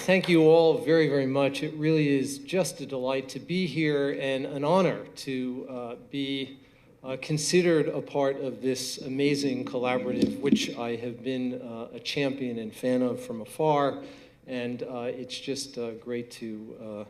Thank you all very, very much. It really is just a delight to be here and an honor to be considered a part of this amazing collaborative, which I have been a champion and fan of from afar. And it's just great to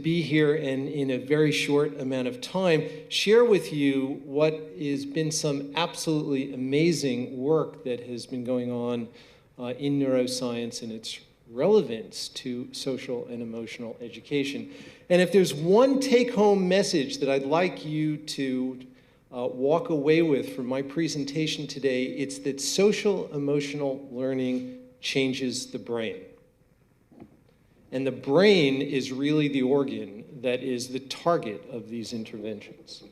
be here and in a very short amount of time share with you what has been some absolutely amazing work that has been going on in neuroscience and its relevance to social and emotional education. And if there's one take-home message that I'd like you to walk away with from my presentation today, it's that social emotional learning changes the brain. And the brain is really the organ that is the target of these interventions.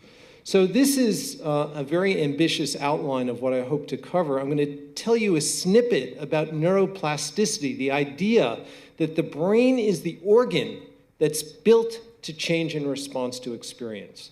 So this is a very ambitious outline of what I hope to cover. I'm going to tell you a snippet about neuroplasticity, the idea that the brain is the organ that's built to change in response to experience.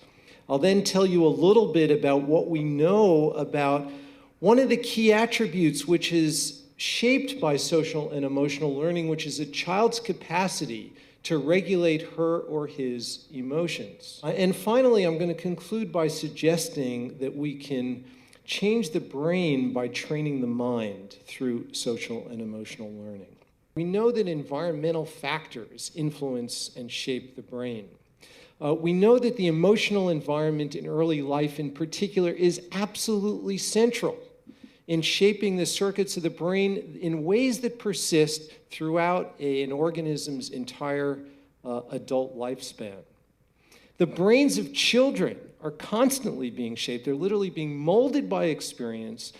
I'll then tell you a little bit about what we know about one of the key attributes which is shaped by social and emotional learning, which is a child's capacity to regulate her or his emotions. And finally, I'm going to conclude by suggesting that we can change the brain by training the mind through social and emotional learning. We know that environmental factors influence and shape the brain. We know that the emotional environment in early life in particular is absolutely central in shaping the circuits of the brain in ways that persist throughout an organism's entire adult lifespan. The brains of children are constantly being shaped. They're literally being molded by experience,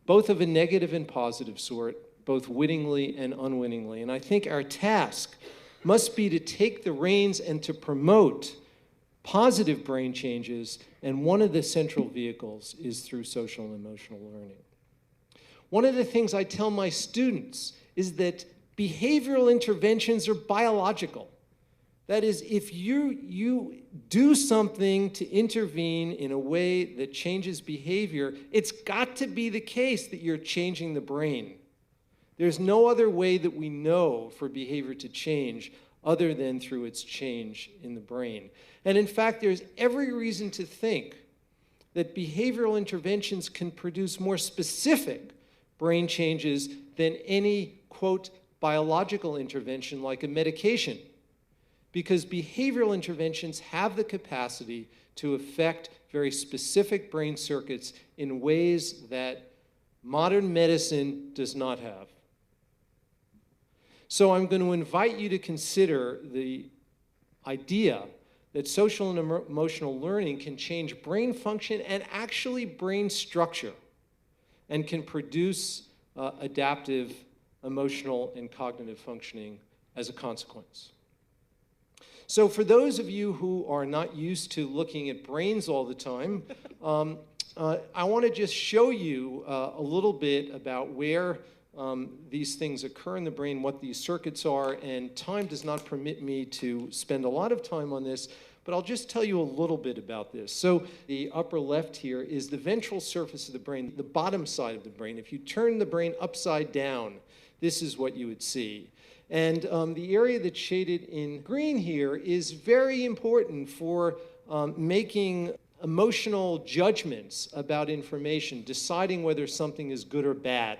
both of a negative and positive sort, both wittingly and unwittingly. And I think our task must be to take the reins and to promote positive brain changes, and one of the central vehicles is through social and emotional learning. One of the things I tell my students is that behavioral interventions are biological. That is, if you do something to intervene in a way that changes behavior, it's got to be the case that you're changing the brain. There's no other way that we know for behavior to change other than through its change in the brain. And in fact, there's every reason to think that behavioral interventions can produce more specific brain changes than any, quote, biological intervention like a medication, because behavioral interventions have the capacity to affect very specific brain circuits in ways that modern medicine does not have. So I'm going to invite you to consider the idea that social and emotional learning can change brain function and actually brain structure, and can produce adaptive emotional and cognitive functioning as a consequence. So for those of you who are not used to looking at brains all the time, I want to just show you a little bit about where these things occur in the brain, what these circuits are, and time does not permit me to spend a lot of time on this, but I'll just tell you a little bit about this. So the upper left here is the ventral surface of the brain, the bottom side of the brain. If you turn the brain upside down, this is what you would see. And the area that's shaded in green here is very important for making emotional judgments about information, deciding whether something is good or bad.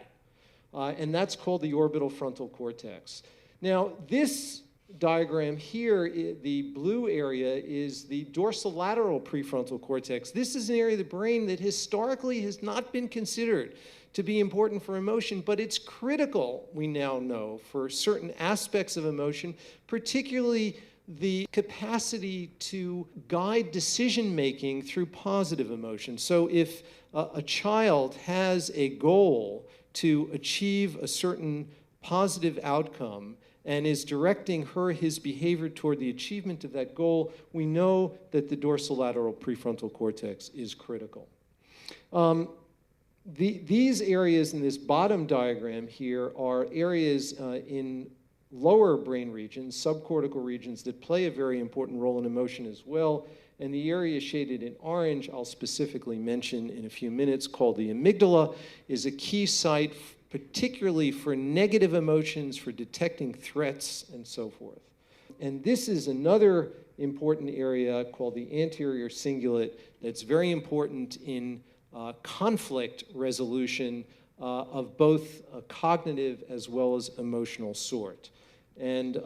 And that's called the orbital frontal cortex. Now, this diagram here, the blue area is the dorsolateral prefrontal cortex. This is an area of the brain that historically has not been considered to be important for emotion, but it's critical, we now know, for certain aspects of emotion, particularly the capacity to guide decision-making through positive emotion. So if a child has a goal to achieve a certain positive outcome and is directing his behavior toward the achievement of that goal, we know that the dorsolateral prefrontal cortex is critical. These areas in this bottom diagram here are areas in lower brain regions, subcortical regions, that play a very important role in emotion as well. And the area shaded in orange, I'll specifically mention in a few minutes, called the amygdala, is a key site particularly for negative emotions, for detecting threats, and so forth. And this is another important area called the anterior cingulate that's very important in conflict resolution of both a cognitive as well as emotional sort. And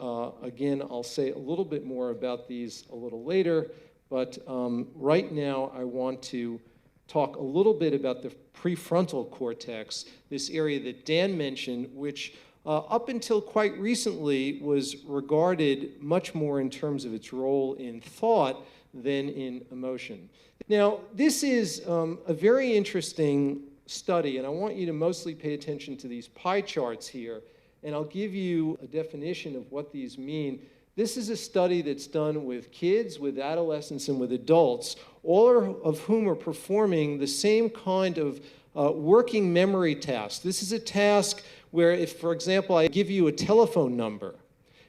again, I'll say a little bit more about these a little later, but right now I want to talk a little bit about the prefrontal cortex, this area that Dan mentioned, which up until quite recently was regarded much more in terms of its role in thought than in emotion. Now, this is a very interesting study, and I want you to mostly pay attention to these pie charts here, and I'll give you a definition of what these mean. This is a study that's done with kids, with adolescents, and with adults, all of whom are performing the same kind of working memory task. This is a task where if, for example, I give you a telephone number,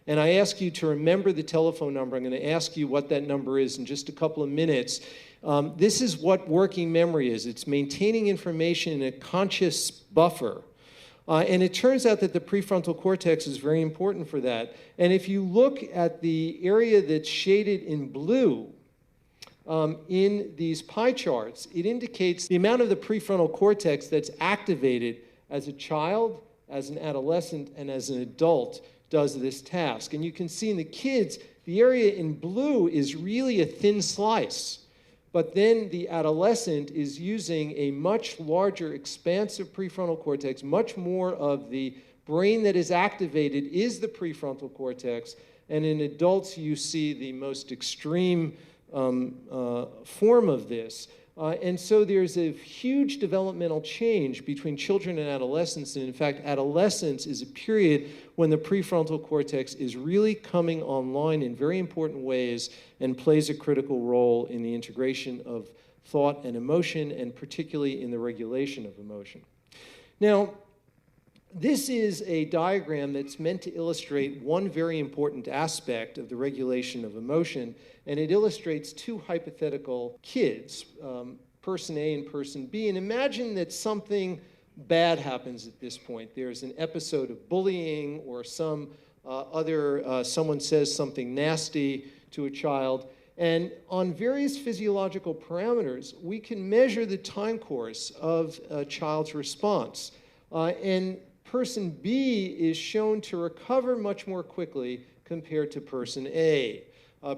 and I ask you to remember the telephone number, I'm going to ask you what that number is in just a couple of minutes. This is what working memory is. It's maintaining information in a conscious buffer. And it turns out that the prefrontal cortex is very important for that. And if you look at the area that's shaded in blue in these pie charts, it indicates the amount of the prefrontal cortex that's activated as a child, as an adolescent, and as an adult does this task. And you can see in the kids, the area in blue is really a thin slice. But then the adolescent is using a much larger, expansive prefrontal cortex. Much more of the brain that is activated is the prefrontal cortex. And in adults, you see the most extreme form of this. And so there's a huge developmental change between children and adolescents. And in fact, adolescence is a period when the prefrontal cortex is really coming online in very important ways and plays a critical role in the integration of thought and emotion, and particularly in the regulation of emotion. Now, this is a diagram that's meant to illustrate one very important aspect of the regulation of emotion, and it illustrates two hypothetical kids, person A and person B. And imagine that something bad happens at this point. There's an episode of bullying, or someone says something nasty to a child. And on various physiological parameters, we can measure the time course of a child's response. And person B is shown to recover much more quickly compared to person A.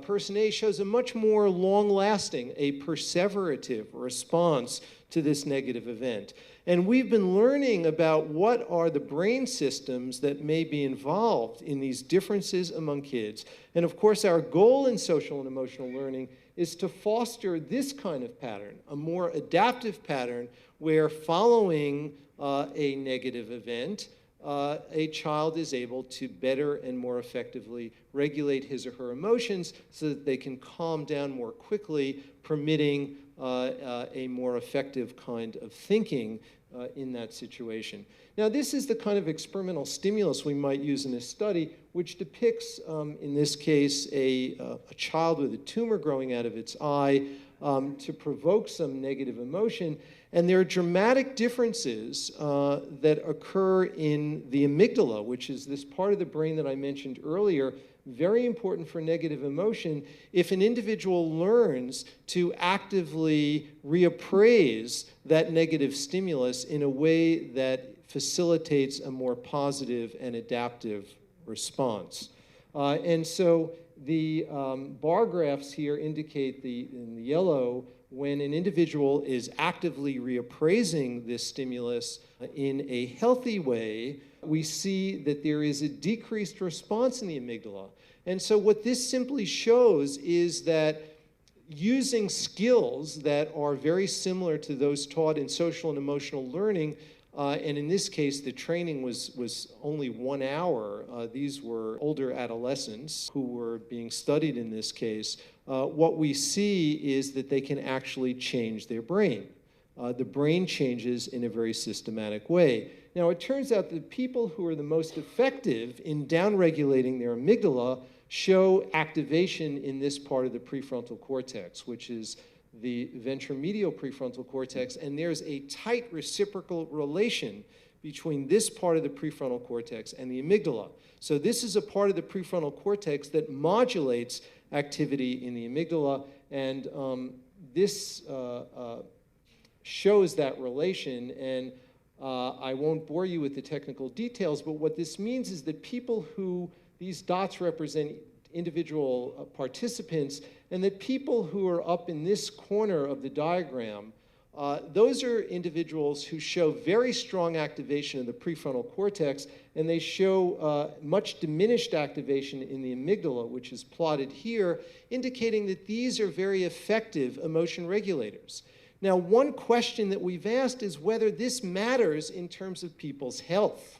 Person A shows a much more long-lasting, a perseverative response to this negative event. And we've been learning about what are the brain systems that may be involved in these differences among kids. And of course, our goal in social and emotional learning is to foster this kind of pattern, a more adaptive pattern where following a negative event, a child is able to better and more effectively regulate his or her emotions so that they can calm down more quickly, permitting a more effective kind of thinking in that situation. Now, this is the kind of experimental stimulus we might use in a study, which depicts, in this case, a child with a tumor growing out of its eye to provoke some negative emotion. And there are dramatic differences that occur in the amygdala, which is this part of the brain that I mentioned earlier, very important for negative emotion. If an individual learns to actively reappraise that negative stimulus in a way that facilitates a more positive and adaptive response. And so the bar graphs here indicate in the yellow when an individual is actively reappraising this stimulus in a healthy way, we see that there is a decreased response in the amygdala. And so what this simply shows is that using skills that are very similar to those taught in social and emotional learning, and in this case, the training was only 1 hour. These were older adolescents who were being studied in this case. What we see is that they can actually change their brain. The brain changes in a very systematic way. Now, it turns out that people who are the most effective in downregulating their amygdala show activation in this part of the prefrontal cortex, which is the ventromedial prefrontal cortex, and there's a tight reciprocal relation between this part of the prefrontal cortex and the amygdala. So this is a part of the prefrontal cortex that modulates activity in the amygdala, and this shows that relation. And I won't bore you with the technical details, but what this means is that people who, these dots represent individual participants, and that people who are up in this corner of the diagram, those are individuals who show very strong activation of the prefrontal cortex, and they show much diminished activation in the amygdala, which is plotted here, indicating that these are very effective emotion regulators. Now, one question that we've asked is whether this matters in terms of people's health.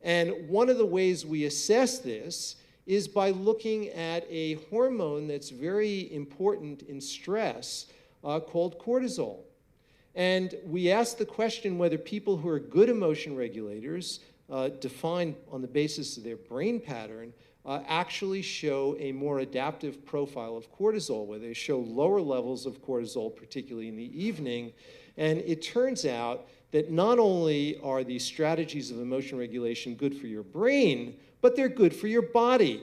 And one of the ways we assess this is by looking at a hormone that's very important in stress called cortisol. And we asked the question whether people who are good emotion regulators, defined on the basis of their brain pattern, actually show a more adaptive profile of cortisol, where they show lower levels of cortisol, particularly in the evening. And it turns out that not only are these strategies of emotion regulation good for your brain, but they're good for your body.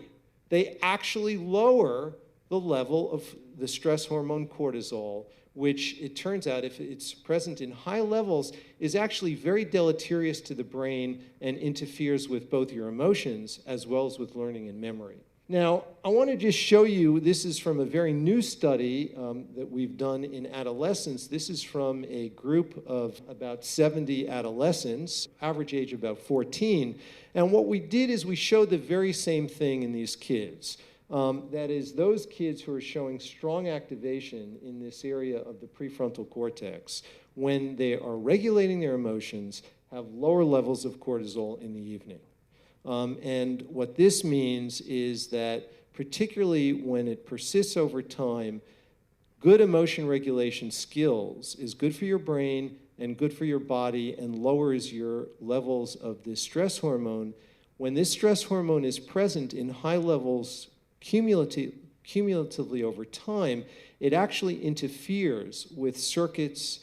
They actually lower the level of the stress hormone cortisol, which it turns out, if it's present in high levels, is actually very deleterious to the brain and interferes with both your emotions as well as with learning and memory. Now, I want to just show you, this is from a very new study that we've done in adolescents. This is from a group of about 70 adolescents, average age about 14. And what we did is we showed the very same thing in these kids. That is, those kids who are showing strong activation in this area of the prefrontal cortex, when they are regulating their emotions, have lower levels of cortisol in the evening. And what this means is that, particularly when it persists over time, good emotion regulation skills is good for your brain and good for your body and lowers your levels of this stress hormone. When this stress hormone is present in high levels cumulatively over time, it actually interferes with circuits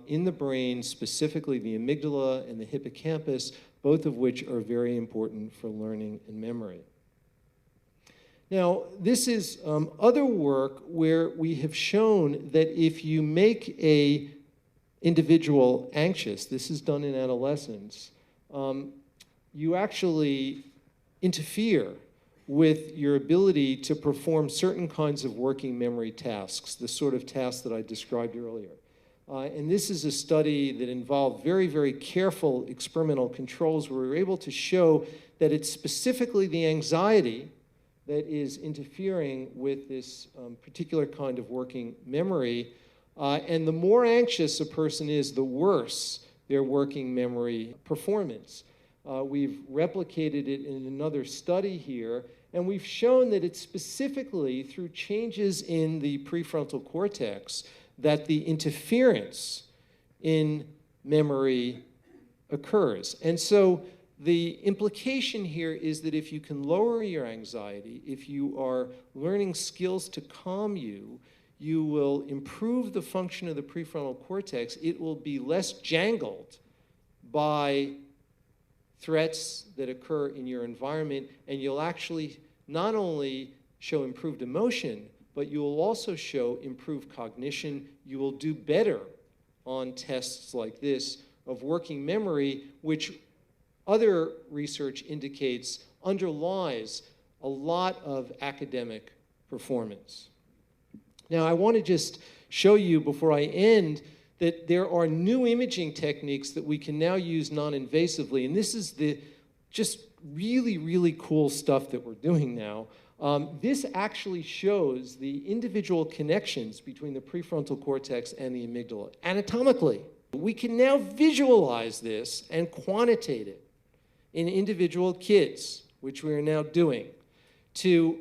in the brain, specifically the amygdala and the hippocampus, both of which are very important for learning and memory. Now, this is other work where we have shown that if you make an individual anxious, this is done in adolescents, you actually interfere with your ability to perform certain kinds of working memory tasks, the sort of tasks that I described earlier. And this is a study that involved very, very careful experimental controls where we were able to show that it's specifically the anxiety that is interfering with this particular kind of working memory. And the more anxious a person is, the worse their working memory performance. We've replicated it in another study here, and we've shown that it's specifically through changes in the prefrontal cortex that the interference in memory occurs. And so the implication here is that if you can lower your anxiety, if you are learning skills to calm you, you will improve the function of the prefrontal cortex. It will be less jangled by threats that occur in your environment, and you'll actually not only show improved emotion, but you will also show improved cognition. You will do better on tests like this of working memory, which other research indicates underlies a lot of academic performance. Now, I want to just show you before I end that there are new imaging techniques that we can now use non-invasively, and this is the just really, really cool stuff that we're doing now. This actually shows the individual connections between the prefrontal cortex and the amygdala anatomically. We can now visualize this and quantitate it in individual kids, which we are now doing, to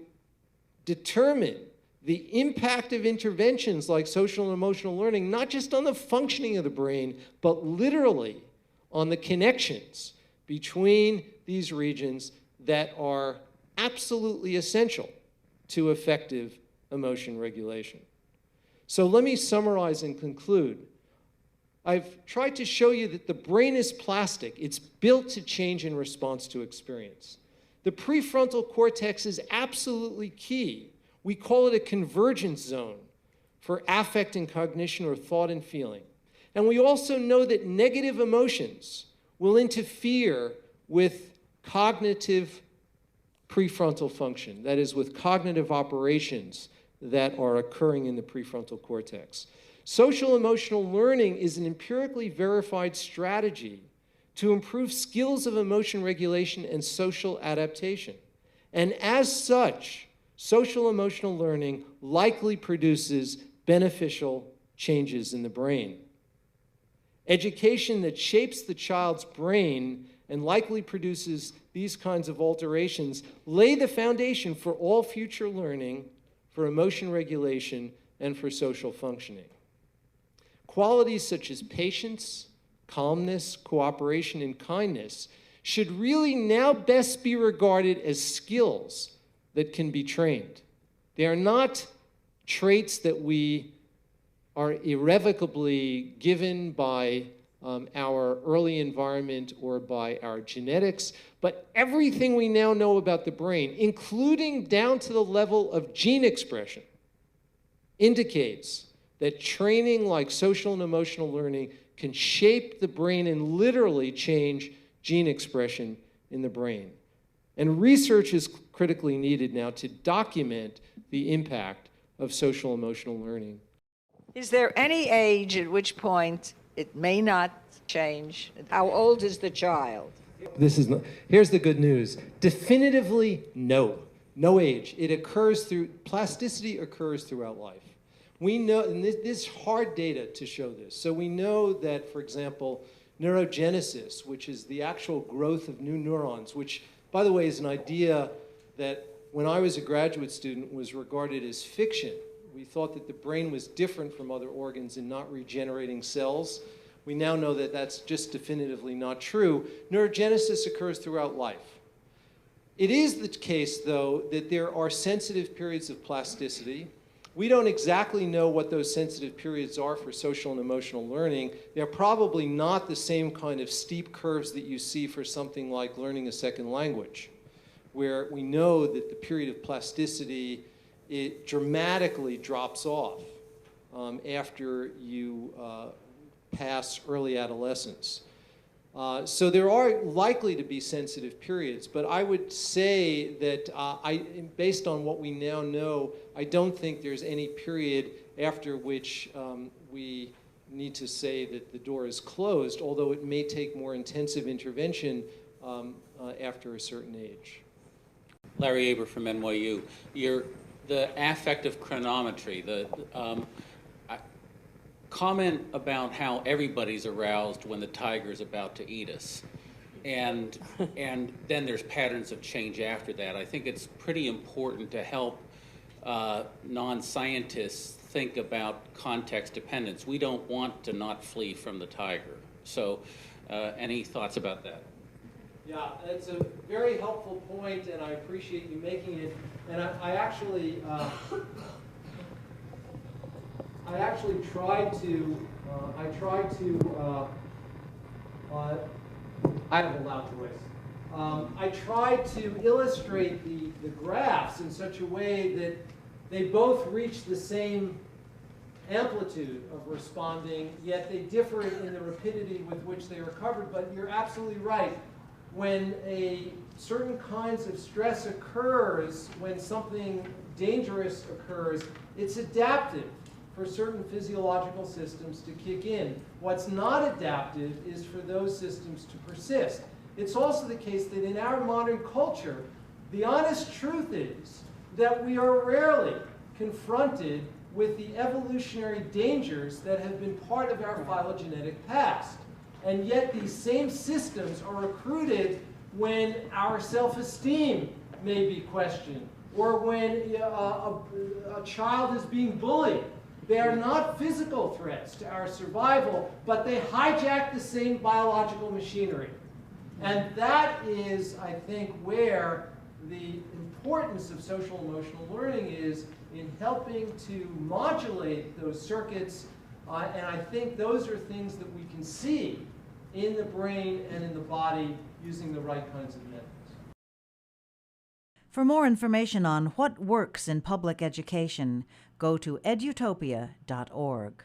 determine the impact of interventions like social and emotional learning, not just on the functioning of the brain, but literally on the connections between these regions that are absolutely essential to effective emotion regulation. So let me summarize and conclude. I've tried to show you that the brain is plastic. It's built to change in response to experience. The prefrontal cortex is absolutely key. We call it a convergence zone for affect and cognition, or thought and feeling. And we also know that negative emotions will interfere with cognitive prefrontal function, that is, with cognitive operations that are occurring in the prefrontal cortex. Social emotional learning is an empirically verified strategy to improve skills of emotion regulation and social adaptation. And as such, social emotional learning likely produces beneficial changes in the brain. Education that shapes the child's brain and likely produces these kinds of alterations lay the foundation for all future learning, for emotion regulation, and for social functioning. Qualities such as patience, calmness, cooperation, and kindness should really now best be regarded as skills that can be trained. They are not traits that we are irrevocably given by our early environment or by our genetics, but everything we now know about the brain, including down to the level of gene expression, indicates that training like social and emotional learning can shape the brain and literally change gene expression in the brain. And research is critically needed now to document the impact of social emotional learning. Is there any age at which point it may not change? How old is the child? Here's the good news. Definitively, no. No age. Plasticity occurs throughout life. We know, and this is hard data to show this. So we know that, for example, neurogenesis, which is the actual growth of new neurons, which, by the way, is an idea that when I was a graduate student was regarded as fiction. We thought that the brain was different from other organs in not regenerating cells. We now know that that's just definitively not true. Neurogenesis occurs throughout life. It is the case, though, that there are sensitive periods of plasticity. We don't exactly know what those sensitive periods are for social and emotional learning. They're probably not the same kind of steep curves that you see for something like learning a second language, where we know that the period of plasticity, it dramatically drops off after you pass early adolescence. So there are likely to be sensitive periods, but I would say that based on what we now know, I don't think there's any period after which we need to say that the door is closed, although it may take more intensive intervention after a certain age. Larry Aber from NYU. The affective chronometry, comment about how everybody's aroused when the tiger's about to eat us. And then there's patterns of change after that. I think it's pretty important to help non-scientists think about context dependence. We don't want to not flee from the tiger. So any thoughts about that? Yeah, it's a very helpful point, and I appreciate you making it. And I actually tried to, I have a loud voice. I tried to illustrate the graphs in such a way that they both reach the same amplitude of responding, yet they differ in the rapidity with which they recovered. But you're absolutely right. When certain kinds of stress occurs, when something dangerous occurs, it's adaptive for certain physiological systems to kick in. What's not adaptive is for those systems to persist. It's also the case that in our modern culture, the honest truth is that we are rarely confronted with the evolutionary dangers that have been part of our phylogenetic past. And yet these same systems are recruited when our self-esteem may be questioned, or when a child is being bullied. They are not physical threats to our survival, but they hijack the same biological machinery. And that is, I think, where the importance of social emotional learning is in helping to modulate those circuits And I think those are things that we can see in the brain and in the body using the right kinds of methods. For more information on what works in public education, go to edutopia.org.